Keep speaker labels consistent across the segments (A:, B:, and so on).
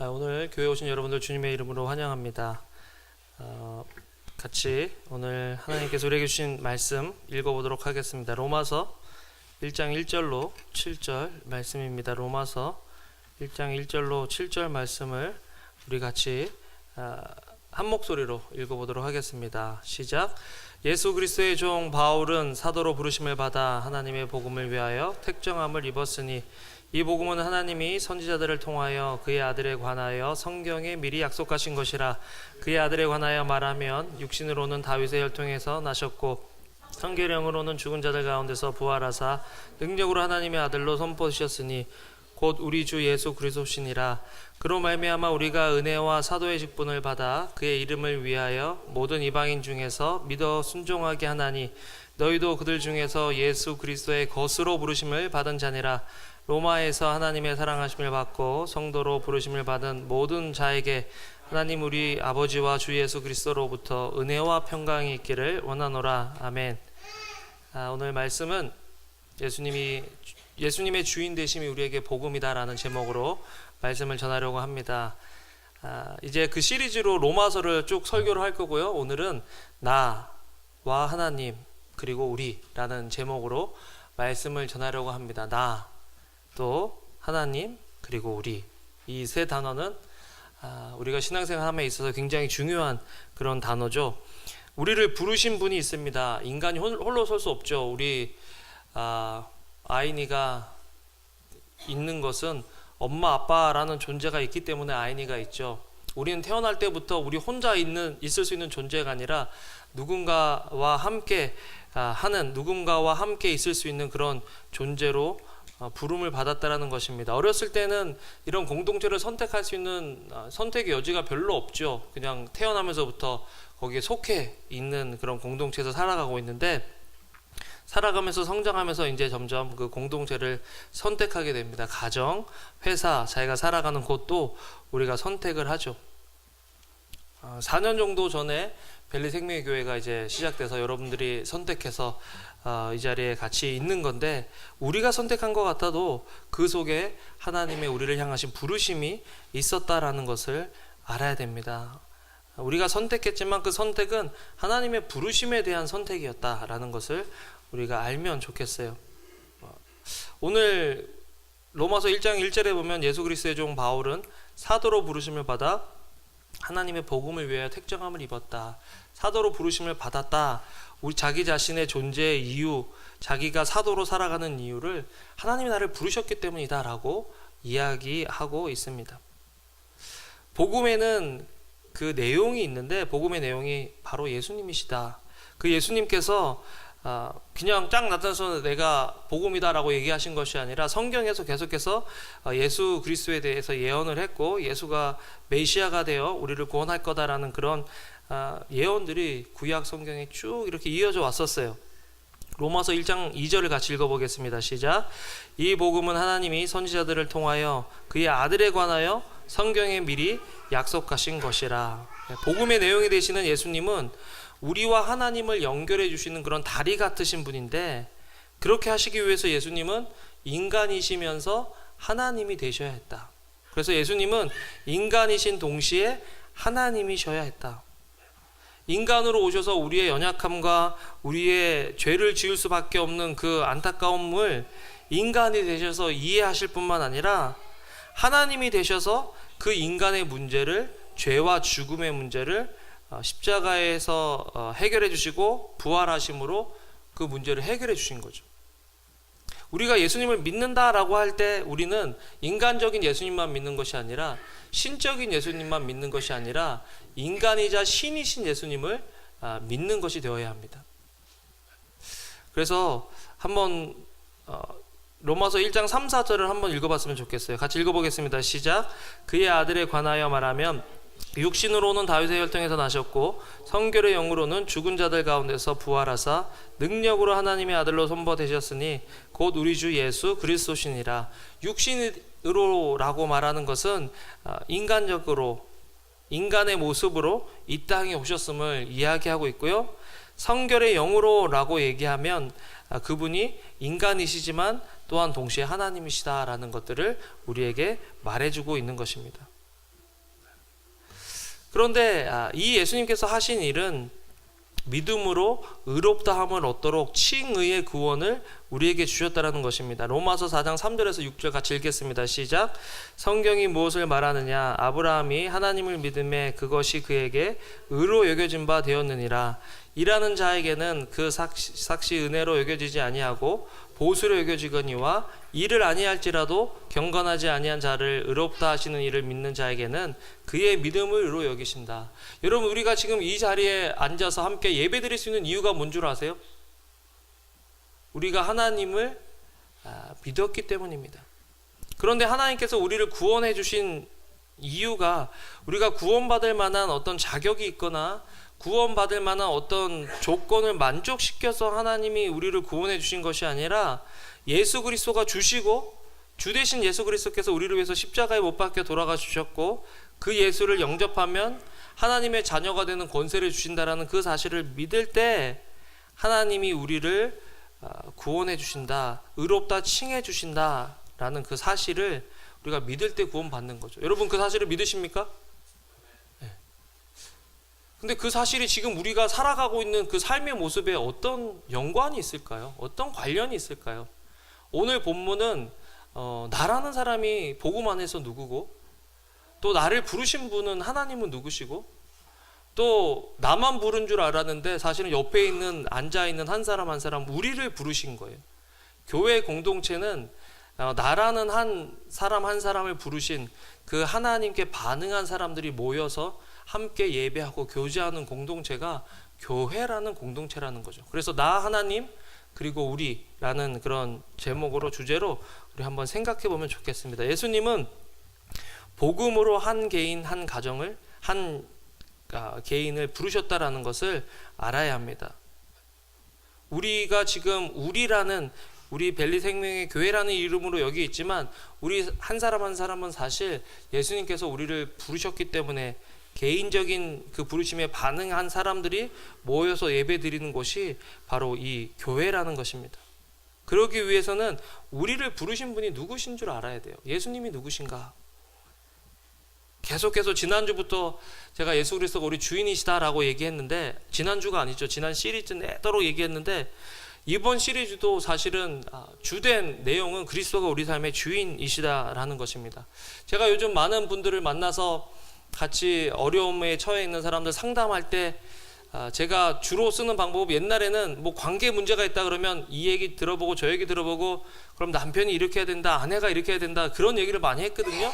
A: 오늘 교회 오신 여러분들 주님의 이름으로 환영합니다. 같이 오늘 하나님께서 우리에게 주신 말씀 읽어보도록 하겠습니다. 로마서 1장 1절로 7절 말씀입니다. 로마서 1장 1절로 7절 말씀을 우리 같이 한 목소리로 읽어보도록 하겠습니다. 시작. 예수 그리스도의 종 바울은 사도로 부르심을 받아 하나님의 복음을 위하여 택정함을 입었으니 이 복음은 하나님이 선지자들을 통하여 그의 아들에 관하여 성경에 미리 약속하신 것이라. 그의 아들에 관하여 말하면 육신으로는 다윗의 혈통에서 나셨고 성계령으로는 죽은 자들 가운데서 부활하사 능력으로 하나님의 아들로 선포하셨으니 곧 우리 주 예수 그리스도시니라. 그로 말미암아 우리가 은혜와 사도의 직분을 받아 그의 이름을 위하여 모든 이방인 중에서 믿어 순종하게 하나니 너희도 그들 중에서 예수 그리스도의 것으로 부르심을 받은 자니라. 로마에서 하나님의 사랑하심을 받고 성도로 부르심을 받은 모든 자에게 하나님 우리 아버지와 주 예수 그리스도로부터 은혜와 평강이 있기를 원하노라. 아멘. 오늘 말씀은 예수님의 주인 되심이 우리에게 복음이다라는 제목으로 말씀을 전하려고 합니다. 이제 그 시리즈로 로마서를 쭉 설교를 할 거고요. 오늘은 나와 하나님 그리고 우리라는 제목으로 말씀을 전하려고 합니다. 나, 또 하나님 그리고 우리, 이 세 단어는 우리가 신앙생활함에 있어서 굉장히 중요한 그런 단어죠. 우리를 부르신 분이 있습니다. 인간이 홀로 설 수 없죠. 우리 아이니가 있는 것은 엄마 아빠라는 존재가 있기 때문에 아이니가 있죠. 우리는 태어날 때부터 우리 혼자 있을 수 있는 존재가 아니라 누군가와 함께 누군가와 함께 있을 수 있는 그런 존재로 부름을 받았다라는 것입니다. 어렸을 때는 이런 공동체를 선택할 수 있는 선택의 여지가 별로 없죠. 그냥 태어나면서부터 거기에 속해 있는 그런 공동체에서 살아가고 있는데, 살아가면서 성장하면서 이제 점점 그 공동체를 선택하게 됩니다. 가정, 회사, 자기가 살아가는 곳도 우리가 선택을 하죠. 4년 정도 전에 벨리 생명교회가 이제 시작돼서 여러분들이 선택해서 이 자리에 같이 있는 건데, 우리가 선택한 것 같아도 그 속에 하나님의 우리를 향하신 부르심이 있었다라는 것을 알아야 됩니다. 우리가 선택했지만 그 선택은 하나님의 부르심에 대한 선택이었다라는 것을 우리가 알면 좋겠어요. 오늘 로마서 1장 1절에 보면 예수 그리스도의 종 바울은 사도로 부르심을 받아 하나님의 복음을 위하여 택정함을 입었다. 사도로 부르심을 받았다. 우리 자기 자신의 존재의 이유, 자기가 사도로 살아가는 이유를 하나님이 나를 부르셨기 때문이다 라고 이야기하고 있습니다. 복음에는 그 내용이 있는데, 복음의 내용이 바로 예수님이시다. 그 예수님께서 그냥 쫙 나타나서 내가 복음이다 라고 얘기하신 것이 아니라 성경에서 계속해서 예수 그리스도에 대해서 예언을 했고, 예수가 메시아가 되어 우리를 구원할 거다라는 그런 예언들이 구약 성경에 쭉 이렇게 이어져 왔었어요. 로마서 1장 2절을 같이 읽어보겠습니다. 시작. 이 복음은 하나님이 선지자들을 통하여 그의 아들에 관하여 성경에 미리 약속하신 것이라. 복음의 내용이 되시는 예수님은 우리와 하나님을 연결해 주시는 그런 다리 같으신 분인데, 그렇게 하시기 위해서 예수님은 인간이시면서 하나님이 되셔야 했다. 그래서 예수님은 인간이신 동시에 하나님이셔야 했다. 인간으로 오셔서 우리의 연약함과 우리의 죄를 지을 수밖에 없는 그 안타까움을 인간이 되셔서 이해하실 뿐만 아니라 하나님이 되셔서 그 인간의 문제를, 죄와 죽음의 문제를 십자가에서 해결해 주시고 부활하심으로 그 문제를 해결해 주신 거죠. 우리가 예수님을 믿는다라고 할 때 우리는 인간적인 예수님만 믿는 것이 아니라, 신적인 예수님만 믿는 것이 아니라 인간이자 신이신 예수님을 믿는 것이 되어야 합니다. 그래서 한번 로마서 1장 3, 4절을 한번 읽어봤으면 좋겠어요. 같이 읽어보겠습니다. 시작. 그의 아들에 관하여 말하면 육신으로는 다윗의 혈통에서 나셨고 성결의 영으로는 죽은 자들 가운데서 부활하사 능력으로 하나님의 아들로 선포되셨으니 곧 우리 주 예수 그리스도시니라. 육신으로라고 말하는 것은 인간적으로, 인간의 모습으로 이 땅에 오셨음을 이야기하고 있고요. 성결의 영으로라고 얘기하면 그분이 인간이시지만 또한 동시에 하나님이시다라는 것들을 우리에게 말해주고 있는 것입니다. 그런데 이 예수님께서 하신 일은 믿음으로 의롭다함을 얻도록 칭의의 구원을 우리에게 주셨다라는 것입니다. 로마서 4장 3절에서 6절 같이 읽겠습니다. 시작. 성경이 무엇을 말하느냐? 아브라함이 하나님을 믿음에 그것이 그에게 의로 여겨진 바 되었느니라. 일하는 자에게는 그 삭시 은혜로 여겨지지 아니하고 보수로 여겨지거니와 일을 아니할지라도 경건하지 아니한 자를 의롭다 하시는 이를 믿는 자에게는 그의 믿음을 의로 여기신다. 여러분, 우리가 지금 이 자리에 앉아서 함께 예배드릴 수 있는 이유가 뭔 줄 아세요? 우리가 하나님을 믿었기 때문입니다. 그런데 하나님께서 우리를 구원해 주신 이유가 우리가 구원받을 만한 어떤 자격이 있거나 구원받을 만한 어떤 조건을 만족시켜서 하나님이 우리를 구원해 주신 것이 아니라 예수 그리스도가 주시고 주 대신 예수 그리스도께서 우리를 위해서 십자가에 못 박혀 돌아가 주셨고 그 예수를 영접하면 하나님의 자녀가 되는 권세를 주신다라는 그 사실을 믿을 때 하나님이 우리를 구원해 주신다, 의롭다 칭해 주신다라는 그 사실을 우리가 믿을 때 구원받는 거죠. 여러분, 그 사실을 믿으십니까? 근데 그 사실이 지금 우리가 살아가고 있는 그 삶의 모습에 어떤 연관이 있을까요? 어떤 관련이 있을까요? 오늘 본문은 나라는 사람이 복음 안에서 누구고, 또 나를 부르신 분은 하나님은 누구시고, 또 나만 부른 줄 알았는데 사실은 옆에 있는 앉아있는 한 사람 한 사람 우리를 부르신 거예요. 교회 공동체는 나라는 한 사람 한 사람을 부르신 그 하나님께 반응한 사람들이 모여서 함께 예배하고 교제하는 공동체가 교회라는 공동체라는 거죠. 그래서 나 하나님 그리고 우리라는 그런 제목으로 주제로 우리 한번 생각해 보면 좋겠습니다. 예수님은 복음으로 한 개인 한 가정을 한 개인을 부르셨다라는 것을 알아야 합니다. 우리가 지금 우리 벨리 생명의 교회라는 이름으로 여기 있지만 우리 한 사람 한 사람은 사실 예수님께서 우리를 부르셨기 때문에 개인적인 그 부르심에 반응한 사람들이 모여서 예배 드리는 곳이 바로 이 교회라는 것입니다. 그러기 위해서는 우리를 부르신 분이 누구신 줄 알아야 돼요. 예수님이 누구신가? 계속해서 지난주부터 제가 예수 그리스도가 우리 주인이시다라고 얘기했는데, 지난주가 아니죠. 지난 시리즈 내도록 얘기했는데 이번 시리즈도 사실은 주된 내용은 그리스도가 우리 삶의 주인이시다라는 것입니다. 제가 요즘 많은 분들을 만나서 같이 어려움에 처해 있는 사람들 상담할 때 제가 주로 쓰는 방법, 옛날에는 뭐 관계 문제가 있다 그러면 이 얘기 들어보고 저 얘기 들어보고 그럼 남편이 이렇게 해야 된다, 아내가 이렇게 해야 된다, 그런 얘기를 많이 했거든요.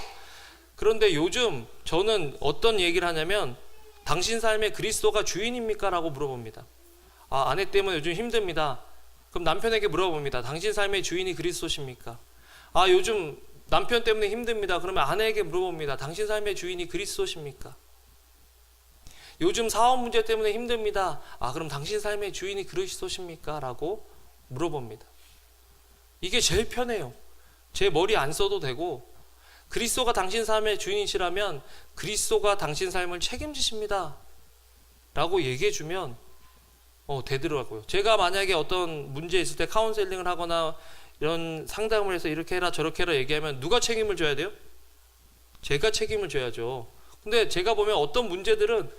A: 그런데 요즘 저는 어떤 얘기를 하냐면 당신 삶에 그리스도가 주인입니까? 라고 물어봅니다. 아내 때문에 요즘 힘듭니다. 그럼 남편에게 물어봅니다. 당신 삶의 주인이 그리스도십니까? 요즘 남편 때문에 힘듭니다. 그러면 아내에게 물어봅니다. 당신 삶의 주인이 그리스도십니까? 요즘 사업 문제 때문에 힘듭니다. 그럼 당신 삶의 주인이 그리스도십니까? 라고 물어봅니다. 이게 제일 편해요. 제 머리 안 써도 되고, 그리스도가 당신 삶의 주인이시라면 그리스도가 당신 삶을 책임지십니다 라고 얘기해 주면 되더라고요. 제가 만약에 어떤 문제 있을 때 카운셀링을 하거나 이런 상담을 해서 이렇게 해라 저렇게 해라 얘기하면 누가 책임을 져야 돼요? 제가 책임을 져야죠. 근데 제가 보면 어떤 문제들은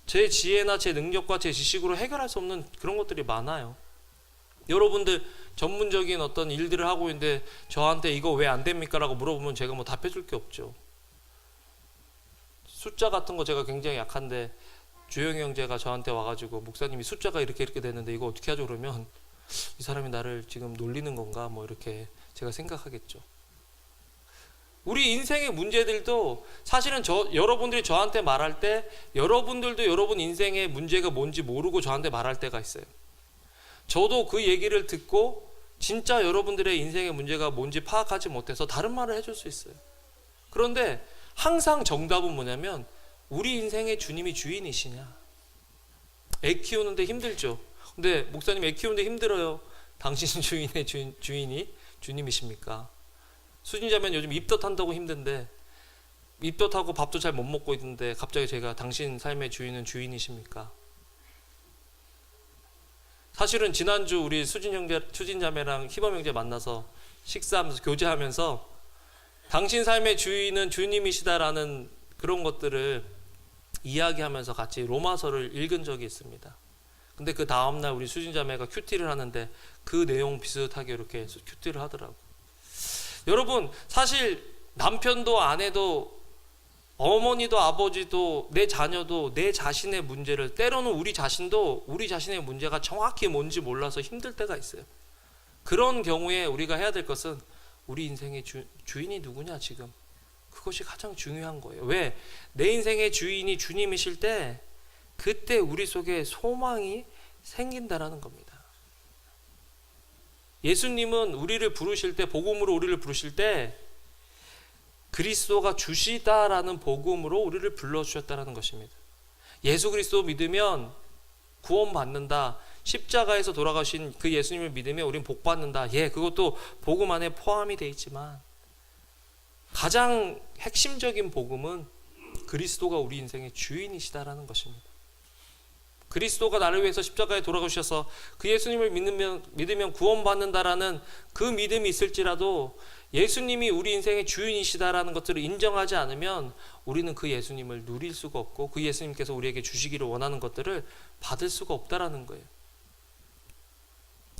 A: 제 지혜나 제 능력과 제 지식으로 해결할 수 없는 그런 것들이 많아요. 여러분들 전문적인 어떤 일들을 하고 있는데 저한테 이거 왜 안 됩니까? 라고 물어보면 제가 뭐 답해 줄 게 없죠. 숫자 같은 거 제가 굉장히 약한데 주영이 형제가 저한테 와가지고 목사님이 숫자가 이렇게 되는데 이거 어떻게 하죠? 그러면 이 사람이 나를 지금 놀리는 건가? 뭐 이렇게 제가 생각하겠죠. 우리 인생의 문제들도 사실은 여러분들이 저한테 말할 때 여러분들도 여러분 인생의 문제가 뭔지 모르고 저한테 말할 때가 있어요. 저도 그 얘기를 듣고 진짜 여러분들의 인생의 문제가 뭔지 파악하지 못해서 다른 말을 해줄 수 있어요. 그런데 항상 정답은 뭐냐면 우리 인생의 주님이 주인이시냐. 애 키우는데 힘들죠. 근데 목사님 애 키우는데 힘들어요. 당신 주인의 주인이 주님이십니까? 수진자면 요즘 입덧한다고 힘든데 입덧하고 밥도 잘 못 먹고 있는데 갑자기 제가 당신 삶의 주인은 주인이십니까? 사실은 지난주 우리 수진자매랑 희범 형제 만나서 식사하면서 교제하면서 당신 삶의 주인은 주님이시다라는 그런 것들을 이야기하면서 같이 로마서를 읽은 적이 있습니다. 근데 그 다음날 우리 수진자매가 큐티를 하는데 그 내용 비슷하게 이렇게 큐티를 하더라고요. 여러분, 사실 남편도 아내도 어머니도 아버지도 내 자녀도 내 자신의 문제를, 때로는 우리 자신도 우리 자신의 문제가 정확히 뭔지 몰라서 힘들 때가 있어요. 그런 경우에 우리가 해야 될 것은 우리 인생의 주인이 누구냐, 지금 그것이 가장 중요한 거예요. 왜? 내 인생의 주인이 주님이실 때 그때 우리 속에 소망이 생긴다라는 겁니다. 예수님은 우리를 부르실 때, 복음으로 우리를 부르실 때 그리스도가 주시다라는 복음으로 우리를 불러주셨다는 것입니다. 예수 그리스도 믿으면 구원받는다, 십자가에서 돌아가신 그 예수님을 믿으면 우린 복받는다. 예, 그것도 복음 안에 포함이 되어 있지만 가장 핵심적인 복음은 그리스도가 우리 인생의 주인이시다라는 것입니다. 그리스도가 나를 위해서 십자가에 돌아가셔서 그 예수님을 믿으면 구원받는다라는 그 믿음이 있을지라도 예수님이 우리 인생의 주인이시다라는 것들을 인정하지 않으면 우리는 그 예수님을 누릴 수가 없고 그 예수님께서 우리에게 주시기를 원하는 것들을 받을 수가 없다라는 거예요.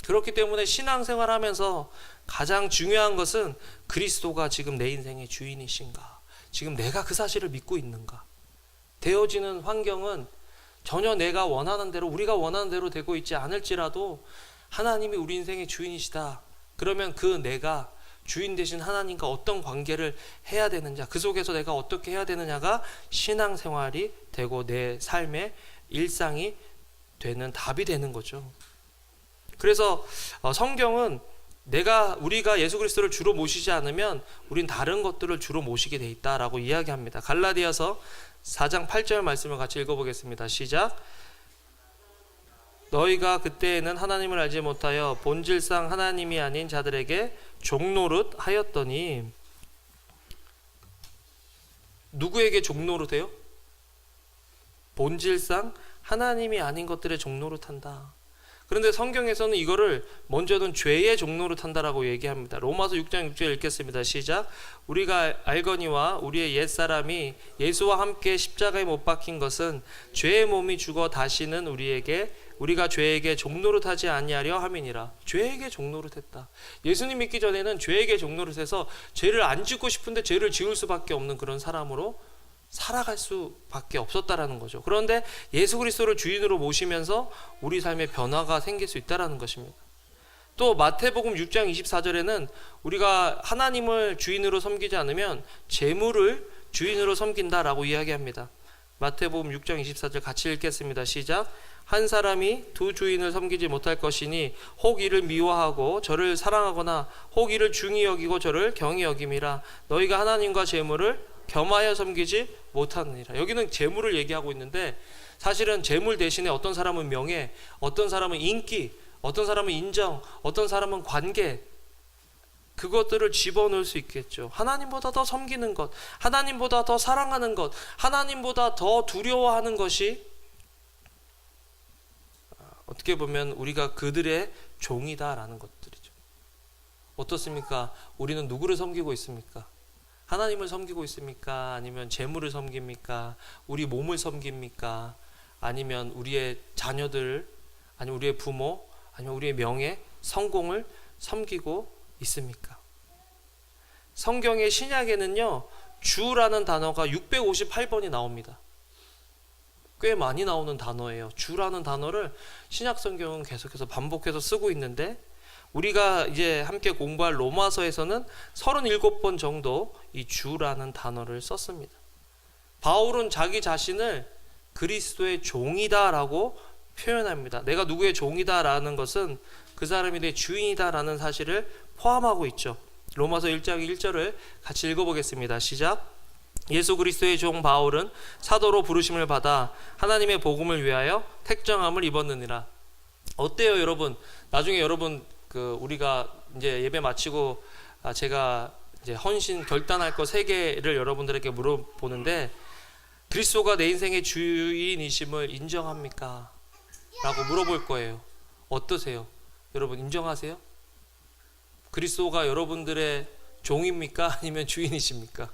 A: 그렇기 때문에 신앙생활 하면서 가장 중요한 것은 그리스도가 지금 내 인생의 주인이신가, 지금 내가 그 사실을 믿고 있는가. 되어지는 환경은 전혀 내가 원하는 대로, 우리가 원하는 대로 되고 있지 않을지라도 하나님이 우리 인생의 주인이시다. 그러면 그 내가 주인 되신 하나님과 어떤 관계를 해야 되느냐, 그 속에서 내가 어떻게 해야 되느냐가 신앙생활이 되고 내 삶의 일상이 되는 답이 되는 거죠. 그래서 성경은 우리가 예수 그리스도를 주로 모시지 않으면 우린 다른 것들을 주로 모시게 돼 있다라고 이야기합니다. 갈라디아서 4장 8절 말씀을 같이 읽어보겠습니다. 시작. 너희가 그때에는 하나님을 알지 못하여 본질상 하나님이 아닌 자들에게 종노릇 하였더니. 누구에게 종노릇해요? 본질상 하나님이 아닌 것들에 종노릇한다. 그런데 성경에서는 이거를 먼저는 죄의 종로로 탄다라고 얘기합니다. 로마서 6장 6절 읽겠습니다. 시작. 우리가 알거니와 우리의 옛사람이 예수와 함께 십자가에 못 박힌 것은 죄의 몸이 죽어 다시는 우리가 죄에게 종노릇하지 아니하려 함이니라. 죄에게 종노릇했다. 예수님 믿기 전에는 죄에게 종노릇해서 죄를 안 짓고 싶은데 죄를 지을 수밖에 없는 그런 사람으로 살아갈 수밖에 없었다라는 거죠. 그런데 예수 그리스도를 주인으로 모시면서 우리 삶에 변화가 생길 수 있다라는 것입니다. 또 마태복음 6장 24절에는 우리가 하나님을 주인으로 섬기지 않으면 재물을 주인으로 섬긴다라고 이야기합니다. 마태복음 6장 24절 같이 읽겠습니다. 시작. 한 사람이 두 주인을 섬기지 못할 것이니 혹 이를 미워하고 저를 사랑하거나 혹 이를 중히 여기고 저를 경히 여김이라. 너희가 하나님과 재물을 겸하여 섬기지 못하느니라. 여기는 재물을 얘기하고 있는데 사실은 재물 대신에 어떤 사람은 명예, 어떤 사람은 인기, 어떤 사람은 인정, 어떤 사람은 관계, 그것들을 집어넣을 수 있겠죠. 하나님보다 더 섬기는 것, 하나님보다 더 사랑하는 것, 하나님보다 더 두려워하는 것이 어떻게 보면 우리가 그들의 종이다라는 것들이죠. 어떻습니까? 우리는 누구를 섬기고 있습니까? 하나님을 섬기고 있습니까? 아니면 재물을 섬깁니까? 우리 몸을 섬깁니까? 아니면 우리의 자녀들, 아니면 우리의 부모, 아니면 우리의 명예, 성공을 섬기고 있습니까? 성경의 신약에는요, 주라는 단어가 658번이 나옵니다. 꽤 많이 나오는 단어예요. 주라는 단어를 신약 성경은 계속해서 반복해서 쓰고 있는데 우리가 이제 함께 공부할 로마서에서는 37번 정도 이 주라는 단어를 썼습니다. 바울은 자기 자신을 그리스도의 종이다라고 표현합니다. 내가 누구의 종이다라는 것은 그 사람이 내 주인이다라는 사실을 포함하고 있죠. 로마서 1장 1절을 같이 읽어보겠습니다. 시작. 예수 그리스도의 종 바울은 사도로 부르심을 받아 하나님의 복음을 위하여 택정함을 입었느니라. 어때요, 여러분? 나중에 여러분 우리가 이제 예배 마치고 제가 이제 헌신 결단할 거 3개를 여러분들에게 물어보는데 그리스도가 내 인생의 주인이심을 인정합니까? 라고 물어볼 거예요. 어떠세요? 여러분 인정하세요? 그리스도가 여러분들의 종입니까? 아니면 주인이십니까?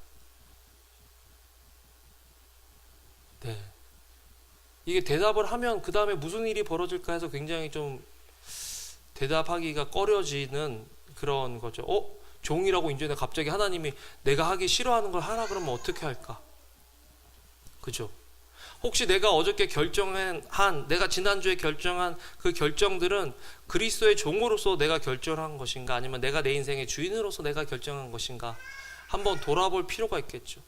A: 네. 이게 대답을 하면 그 다음에 무슨 일이 벌어질까 해서 굉장히 좀 대답하기가 꺼려지는 그런 거죠. 종이라고 인정해 갑자기 하나님이 내가 하기 싫어하는 걸 하라 그러면 어떻게 할까? 그죠? 혹시 내가 어저께 내가 지난주에 결정한 그 결정들은 그리스도의 종으로서 내가 결정한 것인가, 아니면 내가 내 인생의 주인으로서 내가 결정한 것인가, 한번 돌아볼 필요가 있겠죠.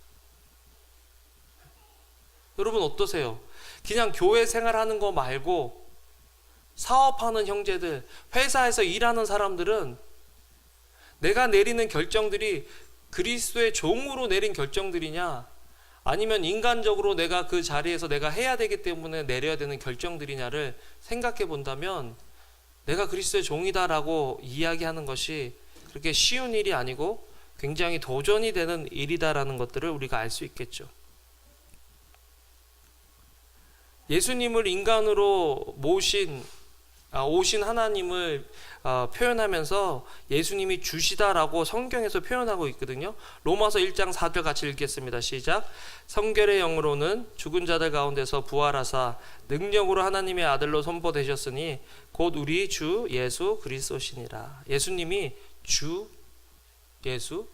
A: 여러분 어떠세요? 그냥 교회 생활하는 거 말고 사업하는 형제들, 회사에서 일하는 사람들은 내가 내리는 결정들이 그리스도의 종으로 내린 결정들이냐, 아니면 인간적으로 내가 그 자리에서 내가 해야 되기 때문에 내려야 되는 결정들이냐를 생각해 본다면 내가 그리스도의 종이다라고 이야기하는 것이 그렇게 쉬운 일이 아니고 굉장히 도전이 되는 일이다라는 것들을 우리가 알 수 있겠죠. 예수님을 인간으로 오신 하나님을 표현하면서 예수님이 주시다라고 성경에서 표현하고 있거든요. 로마서 1장 4절 같이 읽겠습니다. 시작. 성결의 영으로는 죽은 자들 가운데서 부활하사 능력으로 하나님의 아들로 선포되셨으니 곧 우리 주 예수 그리스도시니라. 예수님이 주 예수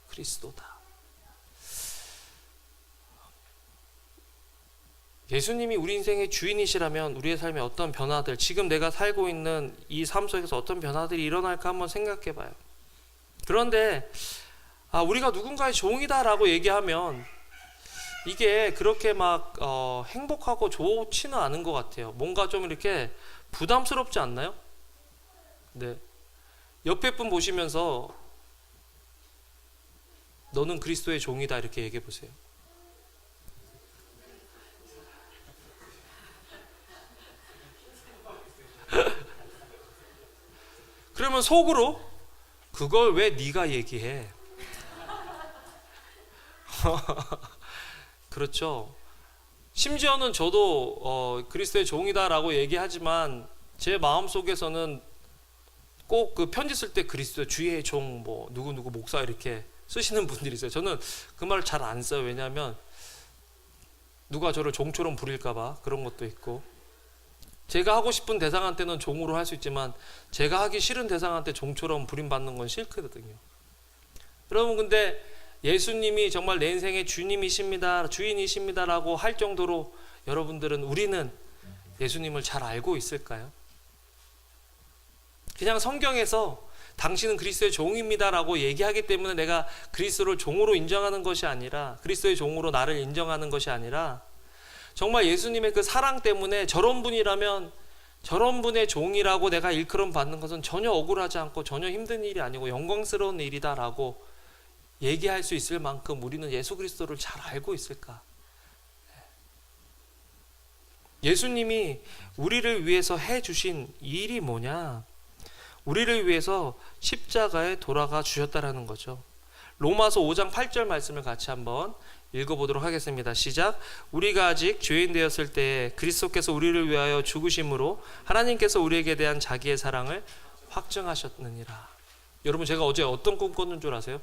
A: 그리스도다. 예수님이 우리 인생의 주인이시라면 우리의 삶에 어떤 변화들, 지금 내가 살고 있는 이 삶 속에서 어떤 변화들이 일어날까 한번 생각해 봐요. 그런데 우리가 누군가의 종이다라고 얘기하면 이게 그렇게 막 행복하고 좋지는 않은 것 같아요. 뭔가 좀 이렇게 부담스럽지 않나요? 네. 옆에 분 보시면서 너는 그리스도의 종이다 이렇게 얘기해 보세요. 그러면 속으로 그걸 왜 네가 얘기해? 그렇죠. 심지어는 저도 그리스도의 종이다라고 얘기하지만 제 마음속에서는 꼭 그 편지 쓸 때 그리스도 주의 종 뭐 누구누구 목사 이렇게 쓰시는 분들이 있어요. 저는 그 말을 잘 안 써요. 왜냐하면 누가 저를 종처럼 부릴까 봐 그런 것도 있고, 제가 하고 싶은 대상한테는 종으로 할 수 있지만 제가 하기 싫은 대상한테 종처럼 부림받는 건 싫거든요. 여러분, 근데 예수님이 정말 내 인생의 주님이십니다, 주인이십니다라고 할 정도로 우리는 예수님을 잘 알고 있을까요? 그냥 성경에서 당신은 그리스도의 종입니다라고 얘기하기 때문에 내가 그리스도를 종으로 인정하는 것이 아니라, 그리스도의 종으로 나를 인정하는 것이 아니라, 정말 예수님의 그 사랑 때문에 저런 분이라면 저런 분의 종이라고 내가 일컬음 받는 것은 전혀 억울하지 않고 전혀 힘든 일이 아니고 영광스러운 일이다라고 얘기할 수 있을 만큼 우리는 예수 그리스도를 잘 알고 있을까? 예수님이 우리를 위해서 해주신 일이 뭐냐? 우리를 위해서 십자가에 돌아가 주셨다라는 거죠. 로마서 5장 8절 말씀을 같이 한번 읽어보도록 하겠습니다. 시작. 우리가 아직 죄인 되었을 때에 그리스도께서 우리를 위하여 죽으심으로 하나님께서 우리에게 대한 자기의 사랑을 확증하셨느니라. 여러분, 제가 어제 어떤 꿈 꿨는 줄 아세요?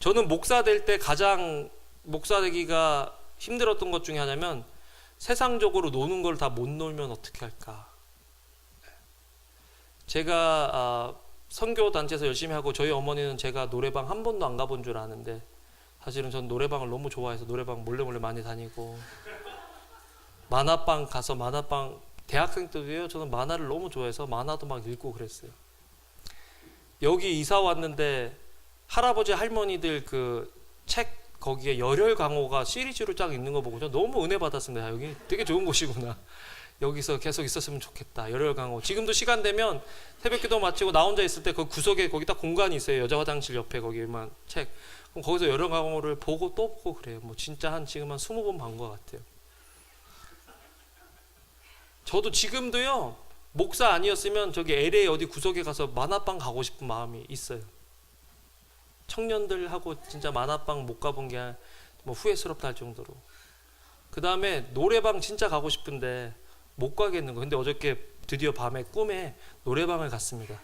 A: 저는 목사 될 때 가장 목사 되기가 힘들었던 것 중에 하나면 세상적으로 노는 걸 다 못 놀면 어떻게 할까. 제가 선교 단체에서 열심히 하고 저희 어머니는 제가 노래방 한 번도 안 가본 줄 아는데 사실은 전 노래방을 너무 좋아해서 노래방 몰래 많이 다니고, 만화방 가서 대학생 때도요, 저는 만화를 너무 좋아해서 만화도 막 읽고 그랬어요. 여기 이사 왔는데 할아버지 할머니들 그 책 거기에 열혈 강호가 시리즈로 쫙 있는 거 보고 저 너무 은혜 받았습니다. 여기 되게 좋은 곳이구나. 여기서 계속 있었으면 좋겠다. 열혈 강호. 지금도 시간 되면 새벽기도 마치고 나 혼자 있을 때 그 구석에 거기 딱 공간이 있어요. 여자 화장실 옆에 거기만 책. 그럼 거기서 열혈 강호를 보고 또 보고 그래요. 뭐 진짜 지금 한 20번 본 것 같아요. 저도 지금도요, 목사 아니었으면 저기 LA 어디 구석에 가서 만화방 가고 싶은 마음이 있어요. 청년들하고 진짜 만화방 못 가본 게 뭐 후회스럽다 할 정도로. 그 다음에 노래방 진짜 가고 싶은데 못 가겠는 거. 근데 어저께 드디어 밤에 꿈에 노래방을 갔습니다.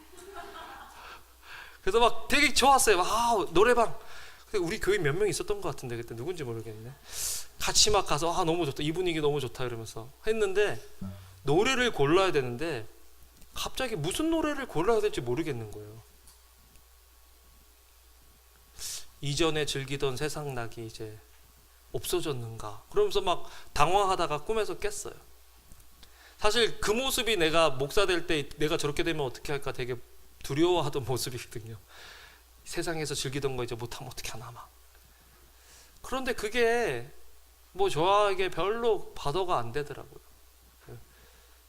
A: 그래서 막 되게 좋았어요. 노래방. 근데 우리 교회 몇 명 있었던 것 같은데 그때 누군지 모르겠네. 같이 막 가서 너무 좋다, 이 분위기 너무 좋다 이러면서 했는데 노래를 골라야 되는데 갑자기 무슨 노래를 골라야 될지 모르겠는 거예요. 이전에 즐기던 세상 낙이 이제 없어졌는가 그러면서 막 당황하다가 꿈에서 깼어요. 사실 그 모습이 내가 목사 될 때 내가 저렇게 되면 어떻게 할까 되게 두려워하던 모습이거든요. 세상에서 즐기던 거 이제 못하면 어떻게 하나 막. 그런데 그게 뭐 저에게 별로 바더가 안 되더라고요.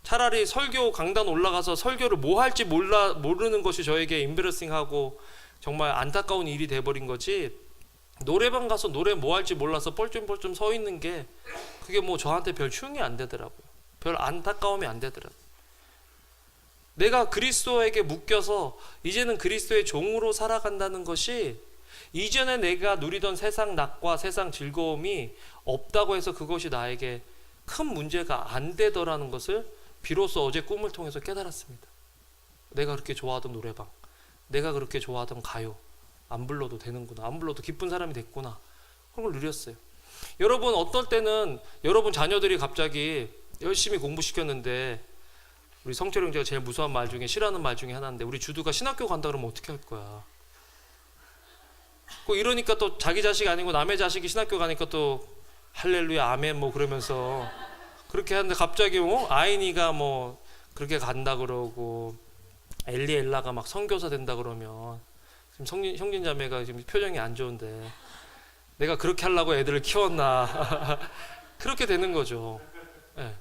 A: 차라리 설교 강단 올라가서 설교를 뭐 할지 모르는 것이 저에게 embarrassing하고 정말 안타까운 일이 돼버린 거지, 노래방 가서 노래 뭐 할지 몰라서 뻘쭘뻘쭘 서 있는 게 그게 뭐 저한테 별 흉이 안 되더라고요. 별 안타까움이 안 되더라고요. 내가 그리스도에게 묶여서 이제는 그리스도의 종으로 살아간다는 것이 이전에 내가 누리던 세상 낙과 세상 즐거움이 없다고 해서 그것이 나에게 큰 문제가 안 되더라는 것을 비로소 어제 꿈을 통해서 깨달았습니다. 내가 그렇게 좋아하던 노래방, 내가 그렇게 좋아하던 가요 안 불러도 되는구나, 안 불러도 기쁜 사람이 됐구나, 그런 걸 누렸어요. 여러분 어떨 때는 여러분 자녀들이 갑자기 열심히 공부시켰는데, 우리 성철 형제가 제일 무서운 말 중에 싫어하는 말 중에 하나인데, 우리 주두가 신학교 간다 그러면 어떻게 할 거야? 이러니까 또 자기 자식이 아니고 남의 자식이 신학교 가니까 또 할렐루야 아멘 뭐 그러면서 그렇게 하는데, 갑자기 아이니가 뭐 그렇게 간다 그러고 엘리엘라가 막 선교사 된다 그러면 지금 형제 자매가 지금 표정이 안 좋은데 내가 그렇게 하려고 애들을 키웠나 그렇게 되는 거죠. 네.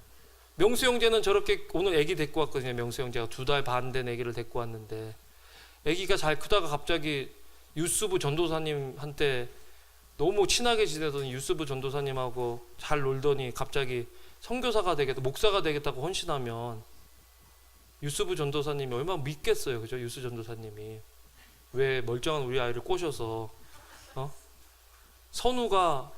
A: 명수 형제는 저렇게 오늘 애기 데리고 왔거든요. 명수 형제가 2달 반 된 애기를 데리고 왔는데, 애기가 잘 크다가 갑자기 유스부 전도사님한테 너무 친하게 지내던 유스부 전도사님하고 잘 놀더니 갑자기 선교사가 되겠다, 목사가 되겠다고 헌신하면 유스부 전도사님이 얼마나 믿겠어요, 그죠? 유스 전도사님이 왜 멀쩡한 우리 아이를 꼬셔서 선우가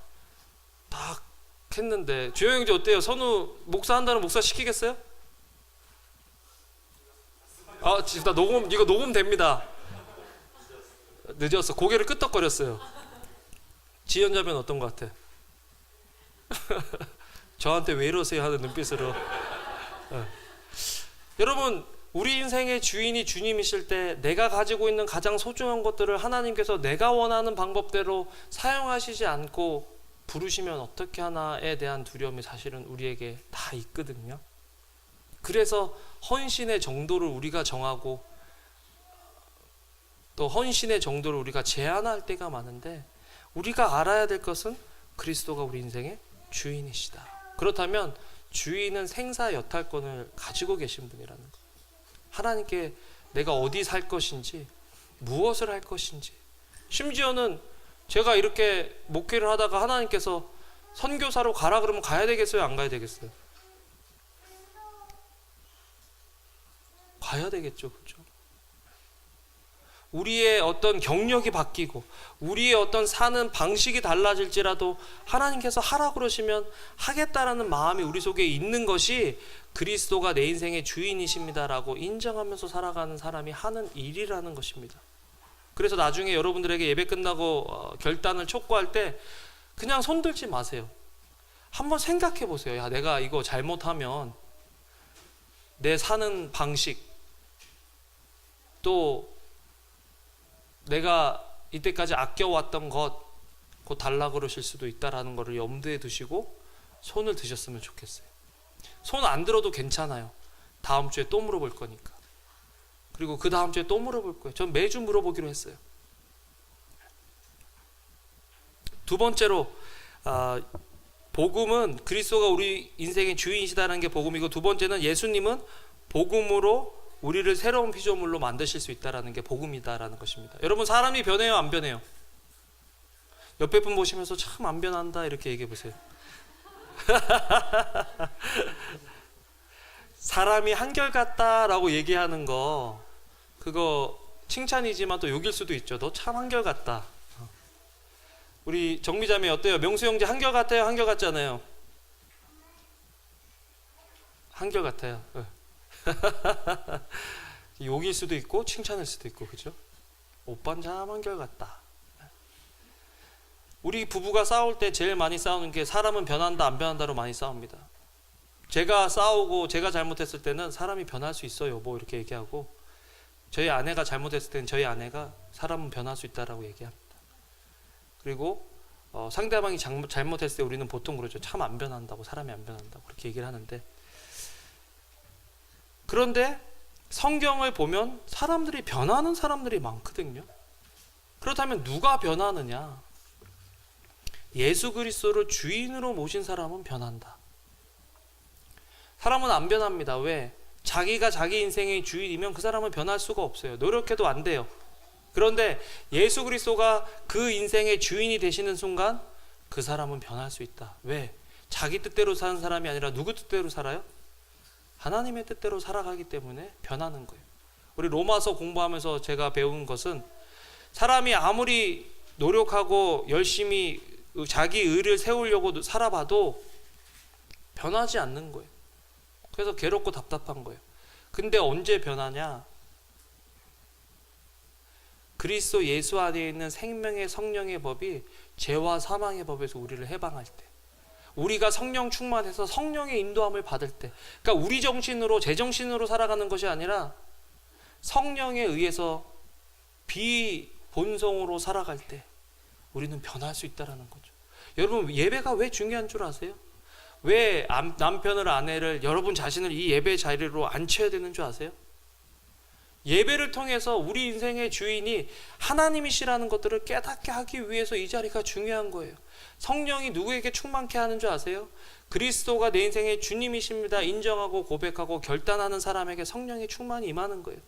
A: 딱 했는데. 주영 형제 어때요? 선우 목사 한다는 목사 시키겠어요? 지금 나 이거 녹음됩니다. 늦었어. 고개를 끄덕거렸어요. 지연자면 어떤 것 같아? 저한테 왜 이러세요 하는 눈빛으로. 여러분, 우리 인생의 주인이 주님이실 때 내가 가지고 있는 가장 소중한 것들을 하나님께서 내가 원하는 방법대로 사용하시지 않고 부르시면 어떻게 하나에 대한 두려움이 사실은 우리에게 다 있거든요. 그래서 헌신의 정도를 우리가 정하고 또 헌신의 정도를 우리가 제한할 때가 많은데, 우리가 알아야 될 것은 그리스도가 우리 인생의 주인이시다. 그렇다면 주인은 생사여탈권을 가지고 계신 분이라는 것. 하나님께 내가 어디 살 것인지, 무엇을 할 것인지, 심지어는 제가 이렇게 목회를 하다가 하나님께서 선교사로 가라 그러면 가야 되겠어요? 안 가야 되겠어요? 가야 되겠죠. 그렇죠? 우리의 어떤 경력이 바뀌고 우리의 어떤 사는 방식이 달라질지라도 하나님께서 하라 그러시면 하겠다라는 마음이 우리 속에 있는 것이 그리스도가 내 인생의 주인이십니다라고 인정하면서 살아가는 사람이 하는 일이라는 것입니다. 그래서 나중에 여러분들에게 예배 끝나고 결단을 촉구할 때 그냥 손들지 마세요. 한번 생각해 보세요. 야, 내가 이거 잘못하면 내 사는 방식, 또 내가 이때까지 아껴왔던 것 곧 달라 그러실 수도 있다라는 것을 염두에 두시고 손을 드셨으면 좋겠어요. 손 안 들어도 괜찮아요. 다음 주에 또 물어볼 거니까. 그리고 그 다음 주에 또 물어볼 거예요. 전 매주 물어보기로 했어요. 두 번째로 복음은 그리스도가 우리 인생의 주인이시다는 게 복음이고, 두 번째는 예수님은 복음으로 우리를 새로운 피조물로 만드실 수 있다는 게 복음이다라는 것입니다. 여러분, 사람이 변해요, 안 변해요? 옆에 분 보시면서 참 안 변한다 이렇게 얘기해 보세요. 사람이 한결같다라고 얘기하는 거, 그거 칭찬이지만 또 욕일 수도 있죠. 너 참 한결같다. 우리 정미자매 어때요? 명수 형제 한결같아요? 한결같잖아요. 한결같아요. 욕일 수도 있고 칭찬일 수도 있고, 그죠? 오빠는 참 한결같다. 우리 부부가 싸울 때 제일 많이 싸우는 게 사람은 변한다 안 변한다로 많이 싸웁니다. 제가 싸우고 제가 잘못했을 때는 사람이 변할 수 있어요 뭐 이렇게 얘기하고, 저희 아내가 잘못했을 때는 저희 아내가 사람은 변할 수 있다라고 얘기합니다. 그리고 상대방이 잘못했을 때 우리는 보통 그러죠. 참 안 변한다고, 사람이 안 변한다고 그렇게 얘기를 하는데, 그런데 성경을 보면 사람들이 변하는 사람들이 많거든요. 그렇다면 누가 변하느냐? 예수 그리스도를 주인으로 모신 사람은 변한다. 사람은 안 변합니다. 왜? 자기가 자기 인생의 주인이면 그 사람은 변할 수가 없어요. 노력해도 안 돼요. 그런데 예수 그리스도가 그 인생의 주인이 되시는 순간 그 사람은 변할 수 있다. 왜? 자기 뜻대로 사는 사람이 아니라 누구 뜻대로 살아요? 하나님의 뜻대로 살아가기 때문에 변하는 거예요. 우리 로마서 공부하면서 제가 배운 것은, 사람이 아무리 노력하고 열심히 자기 의를 세우려고 살아봐도 변하지 않는 거예요. 그래서 괴롭고 답답한 거예요. 근데 언제 변하냐? 그리스도 예수 안에 있는 생명의 성령의 법이 죄와 사망의 법에서 우리를 해방할 때, 우리가 성령 충만해서 성령의 인도함을 받을 때, 그러니까 우리 정신으로 제정신으로 살아가는 것이 아니라 성령에 의해서 비본성으로 살아갈 때 우리는 변할 수 있다는 거죠. 여러분, 예배가 왜 중요한 줄 아세요? 왜 남편을 아내를, 여러분 자신을 이 예배 자리로 앉혀야 되는 줄 아세요? 예배를 통해서 우리 인생의 주인이 하나님이시라는 것들을 깨닫게 하기 위해서 이 자리가 중요한 거예요. 성령이 누구에게 충만케 하는 줄 아세요? 그리스도가 내 인생의 주님이십니다 인정하고 고백하고 결단하는 사람에게 성령의 충만이 임하는 거예요.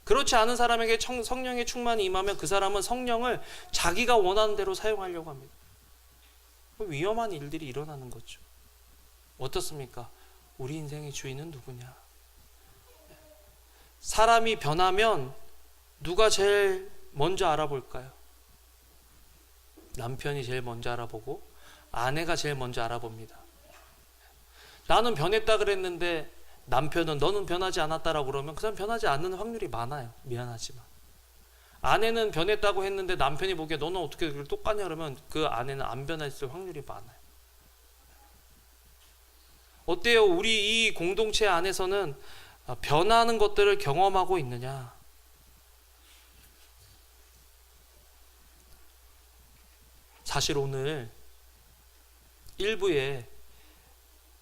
A: 그렇지 않은 사람에게 성령의 충만이 임하면 그 사람은 성령을 자기가 원하는 대로 사용하려고 합니다. 위험한 일들이 일어나는 거죠. 어떻습니까? 우리 인생의 주인은 누구냐? 사람이 변하면 누가 제일 먼저 알아볼까요? 남편이 제일 먼저 알아보고 아내가 제일 먼저 알아봅니다. 나는 변했다 그랬는데 남편은 너는 변하지 않았다라고 그러면 그 사람 변하지 않는 확률이 많아요. 미안하지만. 아내는 변했다고 했는데 남편이 보기에 너는 어떻게 그걸 똑같냐 그러면 그 아내는 안 변했을 확률이 많아요. 어때요? 우리 이 공동체 안에서는 변하는 것들을 경험하고 있느냐? 사실 오늘 일부에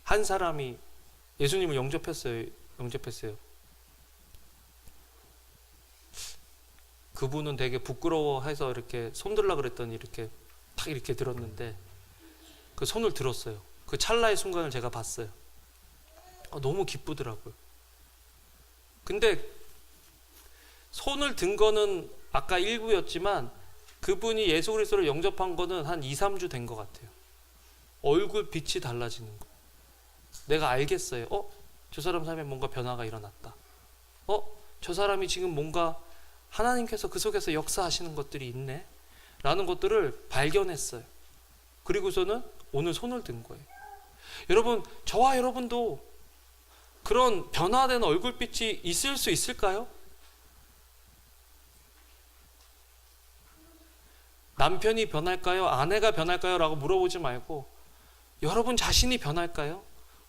A: 한 사람이 예수님을 영접했어요. 그분은 되게 부끄러워해서 이렇게 손들라 그랬더니 이렇게 탁 이렇게 들었는데, 그 손을 들었어요. 그 찰나의 순간을 제가 봤어요. 너무 기쁘더라고요. 근데 손을 든 거는 아까 일부였지만 그분이 예수 그리스도를 영접한 거는 한 2-3주 된 것 같아요. 얼굴 빛이 달라지는 거. 내가 알겠어요. 저 사람 삶에 뭔가 변화가 일어났다. 저 사람이 지금 뭔가 하나님께서 그 속에서 역사하시는 것들이 있네 라는 것들을 발견했어요. 그리고서는 오늘 손을 든 거예요. 여러분, 저와 여러분도 그런 변화된 얼굴빛이 있을 수 있을까요? 남편이 변할까요? 아내가 변할까요? 라고 물어보지 말고 여러분 자신이 변할까요?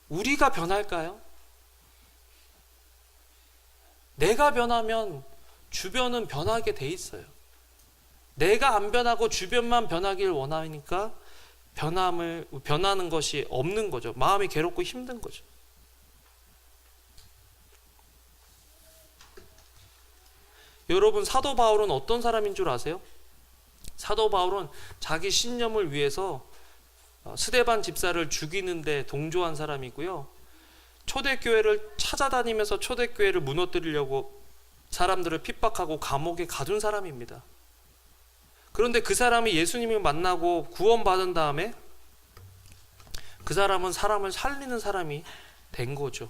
A: 우리가 변할까요? 내가 변하면 주변은 변하게 돼 있어요. 내가 안 변하고 주변만 변하길 원하니까 변하는 것이 없는 거죠. 마음이 괴롭고 힘든 거죠. 여러분, 사도 바울은 어떤 사람인 줄 아세요? 사도 바울은 자기 신념을 위해서 스데반 집사를 죽이는데 동조한 사람이고요. 초대교회를 찾아다니면서 초대교회를 무너뜨리려고 사람들을 핍박하고 감옥에 가둔 사람입니다. 그런데 그 사람이 예수님을 만나고 구원받은 다음에 그 사람은 사람을 살리는 사람이 된 거죠.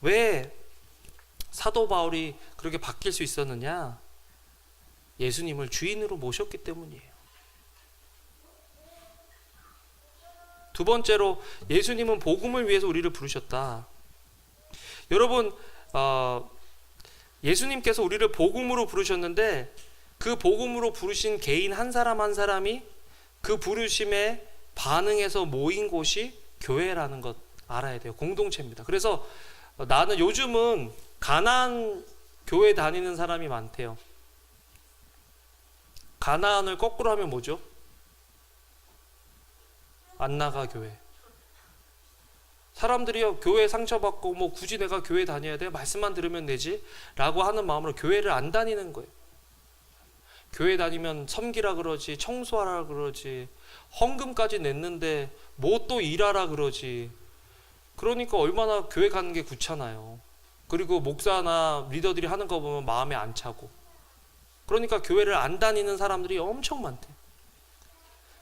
A: 왜 사도 바울이 그렇게 바뀔 수 있었느냐? 예수님을 주인으로 모셨기 때문이에요. 두 번째로, 예수님은 복음을 위해서 우리를 부르셨다. 여러분, 예수님께서 우리를 복음으로 부르셨는데 그 복음으로 부르신 개인 한 사람 한 사람이 그 부르심에 반응해서 모인 곳이 교회라는 것 알아야 돼요. 공동체입니다. 그래서 나는 요즘은 가나안 교회 다니는 사람이 많대요. 가나안을 거꾸로 하면 뭐죠? 안 나가 교회. 사람들이요, 교회 상처받고 뭐 굳이 내가 교회 다녀야 돼? 말씀만 들으면 되지? 라고 하는 마음으로 교회를 안 다니는 거예요. 교회 다니면 섬기라 그러지, 청소하라 그러지, 헌금까지 냈는데 뭐 또 일하라 그러지. 그러니까 얼마나 교회 가는 게 귀찮아요. 그리고 목사나 리더들이 하는 거 보면 마음에 안 차고. 그러니까 교회를 안 다니는 사람들이 엄청 많대.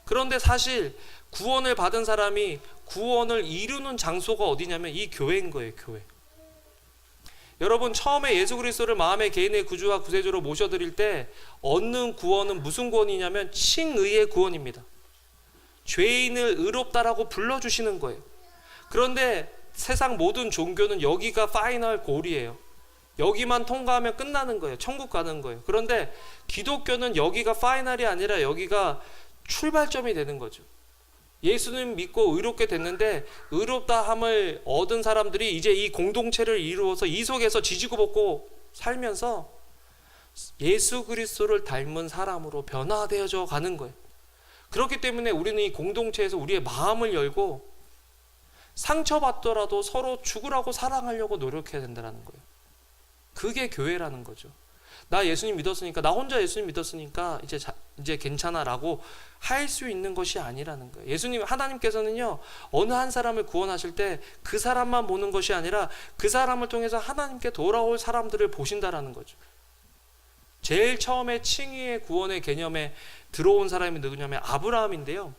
A: 그런데 사실 구원을 받은 사람이 구원을 이루는 장소가 어디냐면 이 교회인 거예요. 교회. 여러분, 처음에 예수 그리스도를 마음의 개인의 구주와 구세주로 모셔드릴 때 얻는 구원은 무슨 구원이냐면 칭의의 구원입니다. 죄인을 의롭다라고 불러주시는 거예요. 그런데 세상 모든 종교는 여기가 파이널 골이에요. 여기만 통과하면 끝나는 거예요. 천국 가는 거예요. 그런데 기독교는 여기가 파이널이 아니라 여기가 출발점이 되는 거죠. 예수님 믿고 의롭게 됐는데 의롭다함을 얻은 사람들이 이제 이 공동체를 이루어서 이 속에서 지지고 볶고 살면서 예수 그리스도를 닮은 사람으로 변화되어져 가는 거예요. 그렇기 때문에 우리는 이 공동체에서 우리의 마음을 열고 상처받더라도 서로 죽으라고 사랑하려고 노력해야 된다는 거예요. 그게 교회라는 거죠. 나 예수님 믿었으니까, 나 혼자 예수님 믿었으니까 이제 괜찮아라고 할 수 있는 것이 아니라는 거예요. 예수님, 하나님께서는요, 어느 한 사람을 구원하실 때 그 사람만 보는 것이 아니라 그 사람을 통해서 하나님께 돌아올 사람들을 보신다라는 거죠. 제일 처음에 칭의의 구원의 개념에 들어온 사람이 누구냐면 아브라함인데요.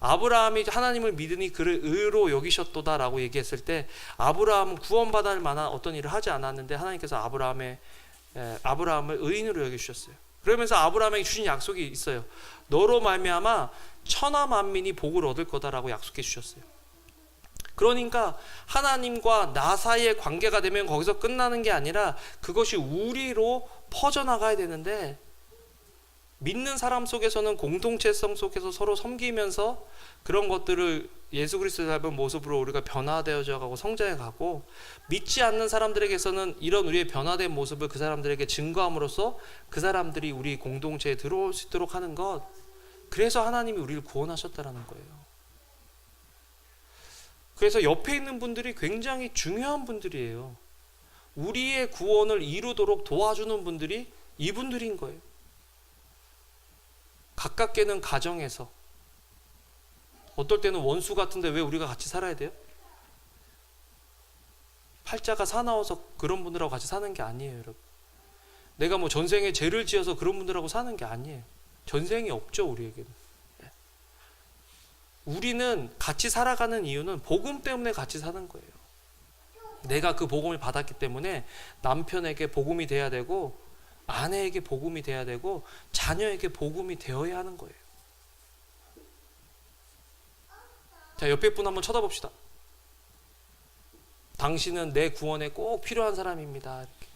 A: 아브라함이 하나님을 믿으니 그를 의로 여기셨도다라고 얘기했을 때 아브라함은 구원받을 만한 어떤 일을 하지 않았는데 하나님께서 아브라함을 의인으로 여기주셨어요. 그러면서 아브라함에게 주신 약속이 있어요. 너로 말미암아 천하 만민이 복을 얻을 거다라고 약속해 주셨어요. 그러니까 하나님과 나 사이의 관계가 되면 거기서 끝나는 게 아니라 그것이 우리로 퍼져나가야 되는데, 믿는 사람 속에서는 공동체성 속에서 서로 섬기면서 그런 것들을 예수 그리스도 닮은 모습으로 우리가 변화되어져 가고 성장해 가고, 믿지 않는 사람들에게서는 이런 우리의 변화된 모습을 그 사람들에게 증거함으로써 그 사람들이 우리 공동체에 들어올 수 있도록 하는 것, 그래서 하나님이 우리를 구원하셨다라는 거예요. 그래서 옆에 있는 분들이 굉장히 중요한 분들이에요. 우리의 구원을 이루도록 도와주는 분들이 이분들인 거예요. 가깝게는 가정에서, 어떨 때는 원수 같은데 왜 우리가 같이 살아야 돼요? 팔자가 사나워서 그런 분들하고 같이 사는 게 아니에요, 여러분. 내가 뭐 전생에 죄를 지어서 그런 분들하고 사는 게 아니에요. 전생이 없죠, 우리에게는. 우리는 같이 살아가는 이유는 복음 때문에 같이 사는 거예요. 내가 그 복음을 받았기 때문에 남편에게 복음이 돼야 되고, 아내에게 복음이 돼야 되고, 자녀에게 복음이 되어야 하는 거예요. 자, 옆에 분 한번 쳐다봅시다. 당신은 내 구원에 꼭 필요한 사람입니다. 이렇게.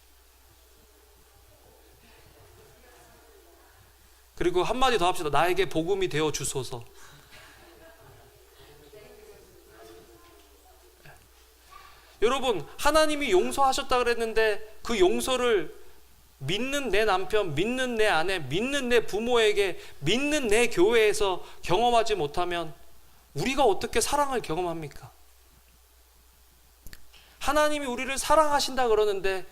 A: 그리고 한마디 더 합시다. 나에게 복음이 되어 주소서. 여러분, 하나님이 용서하셨다 그랬는데 그 용서를 믿는 내 남편, 믿는 내 아내, 믿는 내 부모에게, 믿는 내 교회에서 경험하지 못하면 우리가 어떻게 사랑을 경험합니까? 하나님이 우리를 사랑하신다 그러는데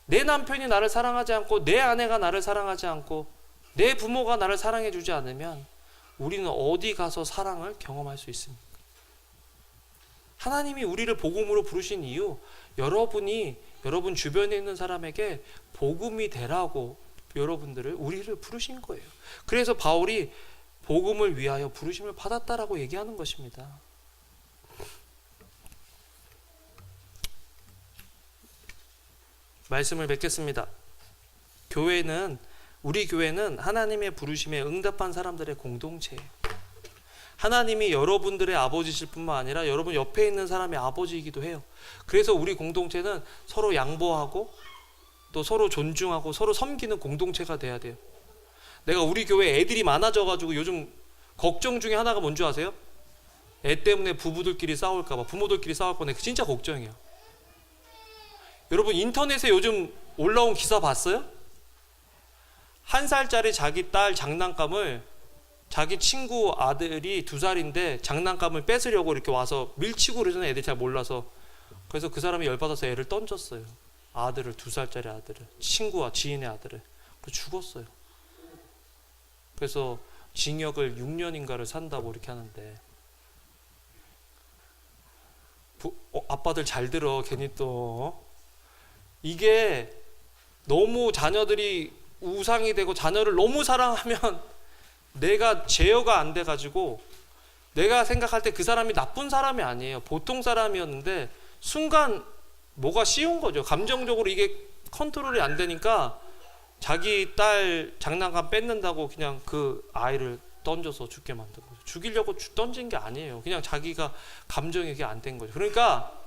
A: 내 남편이 나를 사랑하지 않고, 내 아내가 나를 사랑하지 않고, 내 부모가 나를 사랑해 주지 않으면 우리는 어디 가서 사랑을 경험할 수 있습니까? 하나님이 우리를 복음으로 부르신 이유, 여러분이 여러분 주변에 있는 사람에게 복음이 되라고 우리를 부르신 거예요. 그래서 바울이 복음을 위하여 부르심을 받았다라고 얘기하는 것입니다. 말씀을 맺겠습니다. 우리 교회는 하나님의 부르심에 응답한 사람들의 공동체예요. 하나님이 여러분들의 아버지실 뿐만 아니라 여러분 옆에 있는 사람의 아버지이기도 해요. 그래서 우리 공동체는 서로 양보하고 또 서로 존중하고 서로 섬기는 공동체가 돼야 돼요. 내가 우리 교회 애들이 많아져가지고 요즘 걱정 중에 하나가 뭔지 아세요? 애 때문에 부부들끼리 싸울까봐, 부모들끼리 싸울 거네. 진짜 걱정이에요. 여러분 인터넷에 요즘 올라온 기사 봤어요? 1살짜리 자기 딸 장난감을 자기 친구 아들이 2살인데 장난감을 뺏으려고 이렇게 와서 밀치고 그러잖아요. 애들이 잘 몰라서. 그래서 그 사람이 열받아서 애를 던졌어요. 아들을, 2살짜리 아들을, 친구와 지인의 아들을. 그래서 죽었어요. 그래서 징역을 6년인가를 산다고 이렇게 하는데, 아빠들 잘 들어. 괜히 또 이게 너무 자녀들이 우상이 되고 자녀를 너무 사랑하면 내가 제어가 안 돼가지고, 내가 생각할 때 그 사람이 나쁜 사람이 아니에요. 보통 사람이었는데 순간 뭐가 씌운 거죠. 감정적으로 이게 컨트롤이 안 되니까 자기 딸 장난감 뺏는다고 그냥 그 아이를 던져서 죽게 만든 거죠. 죽이려고 던진 게 아니에요. 그냥 자기가 감정이 그게 안 된 거죠. 그러니까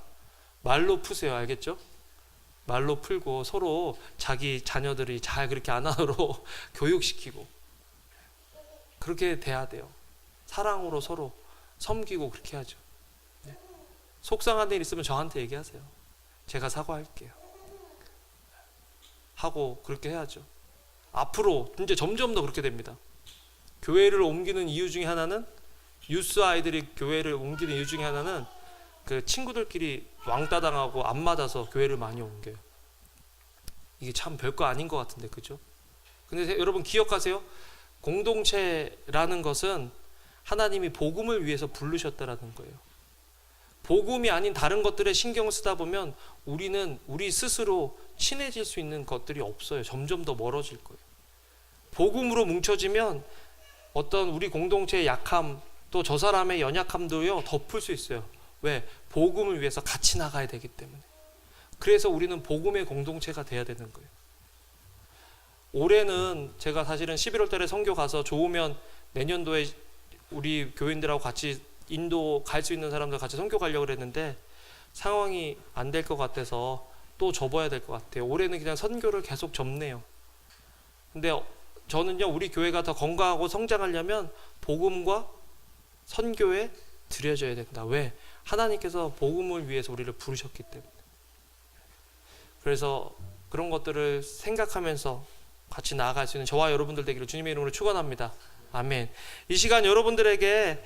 A: 말로 푸세요. 알겠죠? 말로 풀고 서로 자기 자녀들이 잘 그렇게 안 하도록 교육시키고 그렇게 돼야 돼요. 사랑으로 서로 섬기고 그렇게 하죠. 네. 속상한 일 있으면 저한테 얘기하세요. 제가 사과할게요. 하고 그렇게 해야죠. 앞으로 이제 점점 더 그렇게 됩니다. 교회를 옮기는 이유 중에 하나는, 유스 아이들이 교회를 옮기는 이유 중에 하나는 그 친구들끼리 왕따 당하고 안 맞아서 교회를 많이 옮겨요. 이게 참 별거 아닌 것 같은데, 그죠? 근데 여러분 기억하세요? 공동체라는 것은 하나님이 복음을 위해서 부르셨다라는 거예요. 복음이 아닌 다른 것들에 신경 쓰다 보면 우리는 우리 스스로 친해질 수 있는 것들이 없어요. 점점 더 멀어질 거예요. 복음으로 뭉쳐지면 어떤 우리 공동체의 약함, 또 저 사람의 연약함도요 덮을 수 있어요. 왜? 복음을 위해서 같이 나가야 되기 때문에. 그래서 우리는 복음의 공동체가 돼야 되는 거예요. 올해는 제가 사실은 11월 달에 선교 가서 좋으면 내년도에 우리 교인들하고 같이 인도 갈 수 있는 사람들 같이 선교 가려고 그랬는데 상황이 안 될 것 같아서 또 접어야 될 것 같아요. 올해는 그냥 선교를 계속 접네요. 근데 저는요, 우리 교회가 더 건강하고 성장하려면 복음과 선교에 드려져야 된다. 왜? 하나님께서 복음을 위해서 우리를 부르셨기 때문에. 그래서 그런 것들을 생각하면서 같이 나아갈 수 있는 저와 여러분들 되기를 주님의 이름으로 축원합니다. 아멘. 이 시간 여러분들에게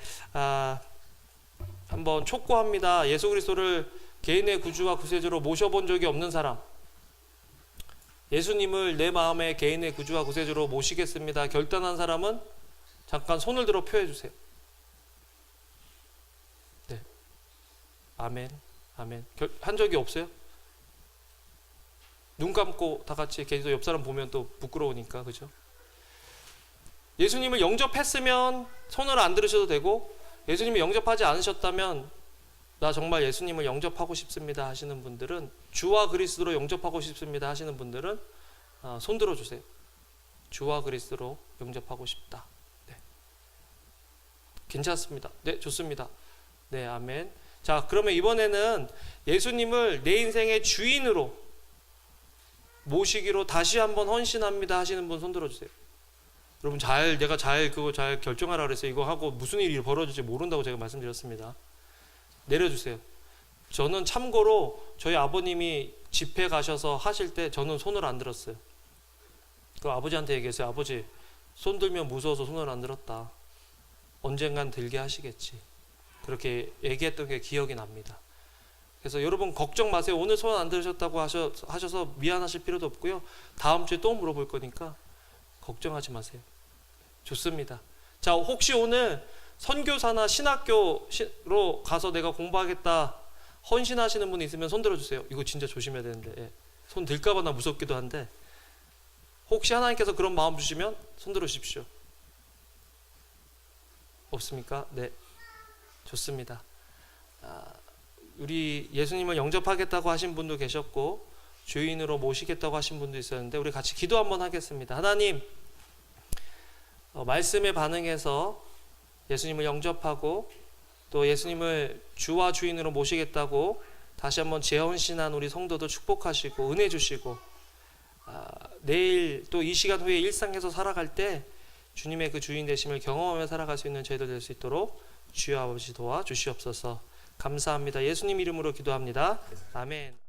A: 한번 촉구합니다. 예수 그리스도를 개인의 구주와 구세주로 모셔본 적이 없는 사람, 예수님을 내 마음의 개인의 구주와 구세주로 모시겠습니다 결단한 사람은 잠깐 손을 들어 표해 주세요. 네. 아멘. 아멘. 한 적이 없어요? 눈 감고 다 같이 계속 옆 사람 보면 또 부끄러우니까, 그죠? 예수님을 영접했으면 손을 안 들으셔도 되고, 예수님을 영접하지 않으셨다면 나 정말 예수님을 영접하고 싶습니다 하시는 분들은, 주와 그리스도로 영접하고 싶습니다 하시는 분들은 손 들어주세요. 주와 그리스도로 영접하고 싶다. 네. 괜찮습니다. 네, 좋습니다. 네, 아멘. 자, 그러면 이번에는 예수님을 내 인생의 주인으로 모시기로 다시 한번 헌신합니다 하시는 분 손 들어주세요. 여러분 내가 그거 잘 결정하라 그랬어요. 이거 하고 무슨 일이 벌어질지 모른다고 제가 말씀드렸습니다. 내려주세요. 저는 참고로 저희 아버님이 집회 가셔서 하실 때 저는 손을 안 들었어요. 그 아버지한테 얘기했어요. 아버지, 손 들면 무서워서 손을 안 들었다. 언젠간 들게 하시겠지. 그렇게 얘기했던 게 기억이 납니다. 그래서 여러분 걱정 마세요. 오늘 손 안 들으셨다고 하셔서 미안하실 필요도 없고요. 다음 주에 또 물어볼 거니까 걱정하지 마세요. 좋습니다. 자, 혹시 오늘 선교사나 신학교로 가서 내가 공부하겠다 헌신하시는 분이 있으면 손 들어주세요. 이거 진짜 조심해야 되는데, 예. 손 들까봐 나 무섭기도 한데, 혹시 하나님께서 그런 마음 주시면 손 들어주십시오. 없습니까? 네, 좋습니다. 우리 예수님을 영접하겠다고 하신 분도 계셨고 주인으로 모시겠다고 하신 분도 있었는데, 우리 같이 기도 한번 하겠습니다. 하나님, 말씀에 반응해서 예수님을 영접하고 또 예수님을 주와 주인으로 모시겠다고 다시 한번 재헌신한 우리 성도들 축복하시고 은혜 주시고, 내일 또 이 시간 후에 일상에서 살아갈 때 주님의 그 주인 되심을 경험하며 살아갈 수 있는 저희들 될 수 있도록 주여 아버지 도와 주시옵소서. 감사합니다. 예수님 이름으로 기도합니다. 아멘.